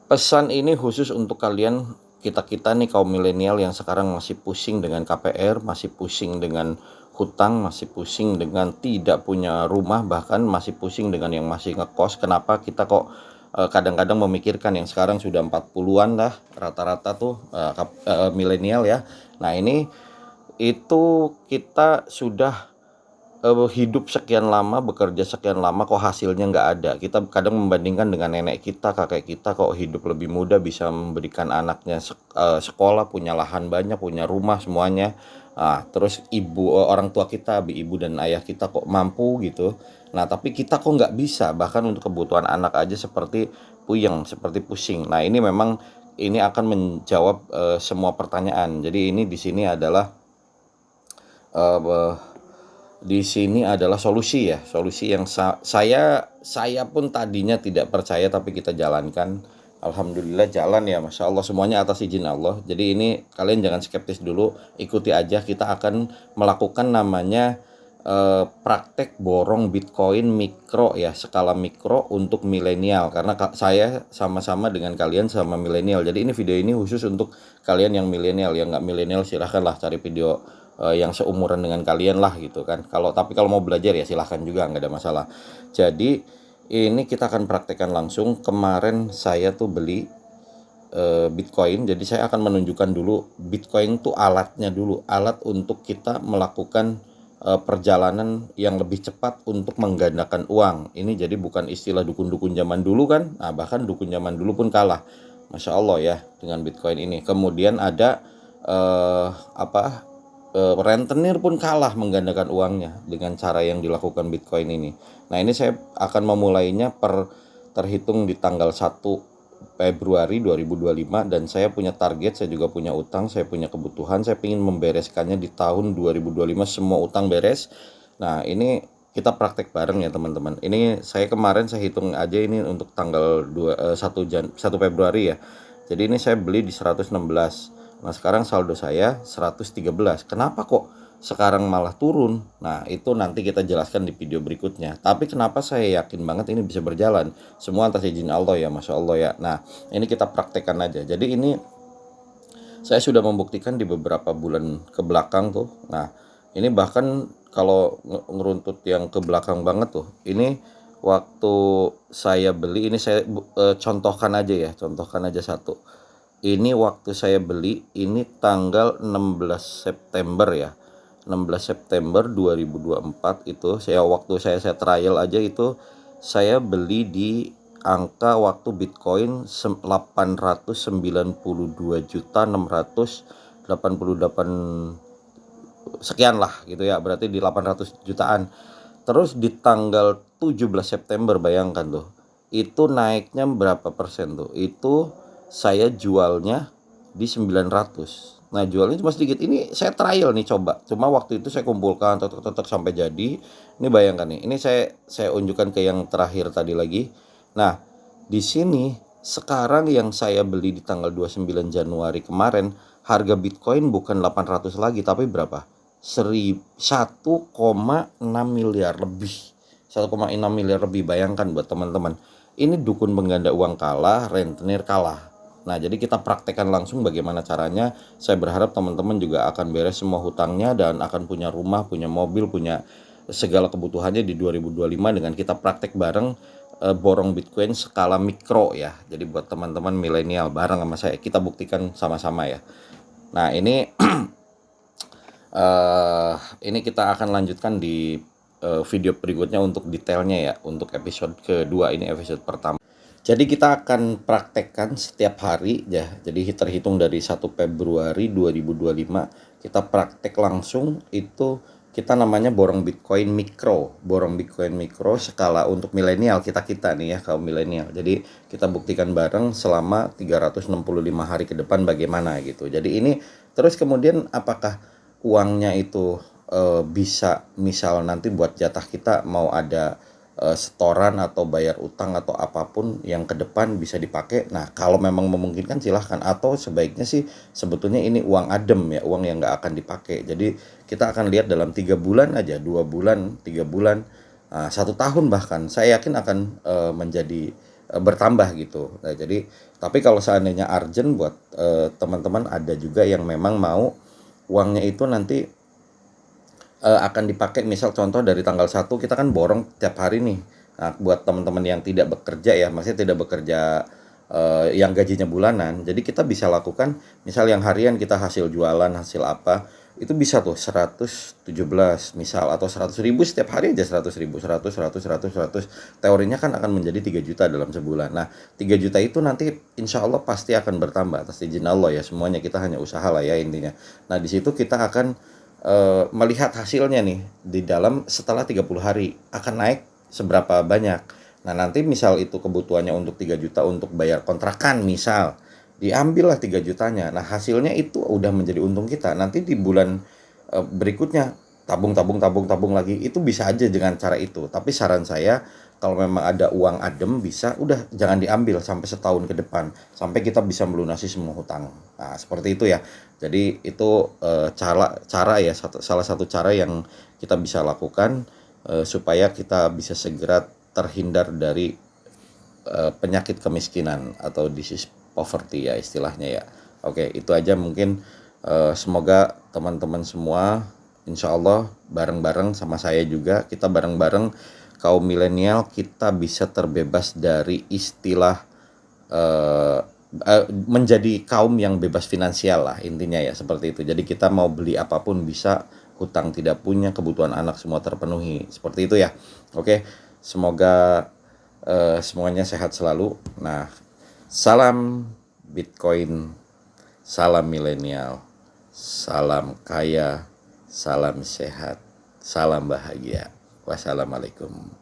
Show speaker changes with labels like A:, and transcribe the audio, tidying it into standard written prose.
A: Pesan ini khusus untuk kalian, kita-kita nih kaum milenial yang sekarang masih pusing dengan KPR, masih pusing dengan hutang, masih pusing dengan tidak punya rumah, bahkan masih pusing dengan yang masih ngekos. Kenapa kita kok kadang-kadang memikirkan yang sekarang sudah 40-an lah rata-rata tuh milenial ya. Nah, ini itu kita sudah hidup sekian lama, bekerja sekian lama, kok hasilnya nggak ada. Kita kadang membandingkan dengan nenek kita, kakek kita, kok hidup lebih muda, bisa memberikan anaknya sekolah, punya lahan banyak, punya rumah semuanya. Terus orang tua kita, ibu dan ayah kita kok mampu gitu. Nah, tapi kita kok nggak bisa, bahkan untuk kebutuhan anak aja seperti puyeng, seperti pusing. Nah, ini memang ini akan menjawab semua pertanyaan. Jadi ini di sini adalah eh, solusi ya, solusi yang saya pun tadinya tidak percaya, tapi kita jalankan. Alhamdulillah jalan ya, Masya Allah, semuanya atas izin Allah. Jadi ini kalian jangan skeptis dulu, ikuti aja. Kita akan melakukan namanya praktek borong Bitcoin mikro ya, skala mikro untuk milenial, karena saya sama-sama dengan kalian sama milenial. Jadi ini video ini khusus untuk kalian yang milenial. Yang nggak milenial silahkanlah cari video yang seumuran dengan kalian lah gitu kan. Tapi kalau mau belajar ya silahkan juga, nggak ada masalah. Jadi ini kita akan praktekkan langsung. Kemarin saya tuh beli Bitcoin. Jadi saya akan menunjukkan dulu Bitcoin tuh alatnya dulu, alat untuk kita melakukan perjalanan yang lebih cepat untuk menggandakan uang. Ini jadi bukan istilah dukun-dukun zaman dulu kan. Nah, bahkan dukun zaman dulu pun kalah, Masya Allah ya, dengan Bitcoin ini. Kemudian ada rentenir pun kalah menggandakan uangnya dengan cara yang dilakukan Bitcoin ini. Nah, ini saya akan memulainya terhitung di tanggal 1 Februari 2025, dan saya punya target, saya juga punya utang, saya punya kebutuhan, saya ingin membereskannya di tahun 2025, semua utang beres. Nah, ini kita praktek bareng ya teman-teman. Ini kemarin saya hitung aja ini untuk tanggal 1 Februari ya. Jadi ini saya beli di 116. Nah, sekarang saldo saya 113. Kenapa kok sekarang malah turun? Nah, itu nanti kita jelaskan di video berikutnya. Tapi kenapa saya yakin banget ini bisa berjalan? Semua atas izin Allah ya, Masya Allah ya. Nah, ini kita praktekkan aja. Jadi ini saya sudah membuktikan di beberapa bulan ke belakang tuh. Nah, ini bahkan kalau ngeruntut yang ke belakang banget tuh, ini waktu saya beli, ini saya contohkan aja satu. Ini waktu saya beli, ini tanggal 16 September ya. 16 September 2024 itu waktu saya trial aja itu, saya beli di angka waktu Bitcoin 892.688 sekian lah gitu ya, berarti di 800 jutaan. Terus di tanggal 17 September bayangkan tuh, itu naiknya berapa persen tuh? Itu saya jualnya di 900. Nah, jualnya cuma sedikit. Ini saya trial nih, coba. Cuma waktu itu saya kumpulkan tek sampai jadi. Ini bayangkan nih. Ini saya unjukkan ke yang terakhir tadi lagi. Nah, di sini sekarang yang saya beli di tanggal 29 Januari kemarin, harga Bitcoin bukan 800 lagi, tapi berapa? 1,6 miliar lebih. 1,6 miliar lebih, bayangkan buat teman-teman. Ini dukun pengganda uang kalah, rentenir kalah. Nah, jadi kita praktekkan langsung bagaimana caranya. Saya berharap teman-teman juga akan beres semua hutangnya dan akan punya rumah, punya mobil, punya segala kebutuhannya di 2025 dengan kita praktek bareng borong Bitcoin skala mikro ya. Jadi buat teman-teman milenial bareng sama saya, kita buktikan sama-sama ya. Nah, ini ini kita akan lanjutkan di video berikutnya untuk detailnya ya, untuk episode kedua. Ini episode pertama. Jadi kita akan praktekkan setiap hari ya. Jadi terhitung dari 1 Februari 2025 kita praktek langsung. Itu kita namanya borong Bitcoin mikro. Borong Bitcoin mikro skala untuk milenial, kita nih ya, kaum milenial. Jadi kita buktikan bareng selama 365 hari ke depan bagaimana gitu. Jadi ini terus kemudian apakah uangnya itu bisa misal nanti buat jatah kita mau ada setoran atau bayar utang atau apapun yang ke depan bisa dipakai. Nah, kalau memang memungkinkan silahkan, atau sebaiknya sih sebetulnya ini uang adem ya, uang yang nggak akan dipakai. Jadi kita akan lihat dalam 3 bulan aja, 2 bulan, 3 bulan, 1 tahun bahkan saya yakin akan menjadi bertambah gitu. Nah, jadi tapi kalau seandainya urgent buat teman-teman, ada juga yang memang mau uangnya itu nanti akan dipakai, misal contoh dari tanggal 1 kita kan borong tiap hari nih. Nah, buat teman-teman yang tidak bekerja ya, maksudnya tidak bekerja yang gajinya bulanan, jadi kita bisa lakukan misal yang harian kita hasil jualan, hasil apa, itu bisa tuh 117 misal, atau 100.000 setiap hari aja, 100.000, 100, 100, 100, 100. Teorinya kan akan menjadi 3 juta dalam sebulan. Nah, 3 juta itu nanti insya Allah pasti akan bertambah atas izin Allah ya, semuanya kita hanya usaha lah ya intinya. Nah, di situ kita akan melihat hasilnya nih di dalam setelah 30 hari akan naik seberapa banyak. Nah, nanti misal itu kebutuhannya untuk 3 juta untuk bayar kontrakan misal, diambillah 3 jutanya. Nah, hasilnya itu udah menjadi untung kita. Nanti di bulan berikutnya tabung tabung tabung tabung lagi, itu bisa aja dengan cara itu. Tapi saran saya, kalau memang ada uang adem, bisa udah jangan diambil sampai setahun ke depan, sampai kita bisa melunasi semua hutang. Nah, seperti itu ya. Jadi itu cara ya, salah satu cara yang kita bisa lakukan supaya kita bisa segera terhindar dari penyakit kemiskinan atau disease poverty ya istilahnya ya. Oke, itu aja mungkin. Semoga teman-teman semua insya Allah bareng-bareng sama saya juga, kita bareng-bareng kaum milenial, kita bisa terbebas dari istilah menjadi kaum yang bebas finansial lah intinya ya, seperti itu. Jadi kita mau beli apapun bisa, hutang tidak punya, kebutuhan anak semua terpenuhi, seperti itu ya. Oke, semoga semuanya sehat selalu. Nah, salam Bitcoin, salam milenial, salam kaya, salam sehat, salam bahagia. Wassalamualaikum.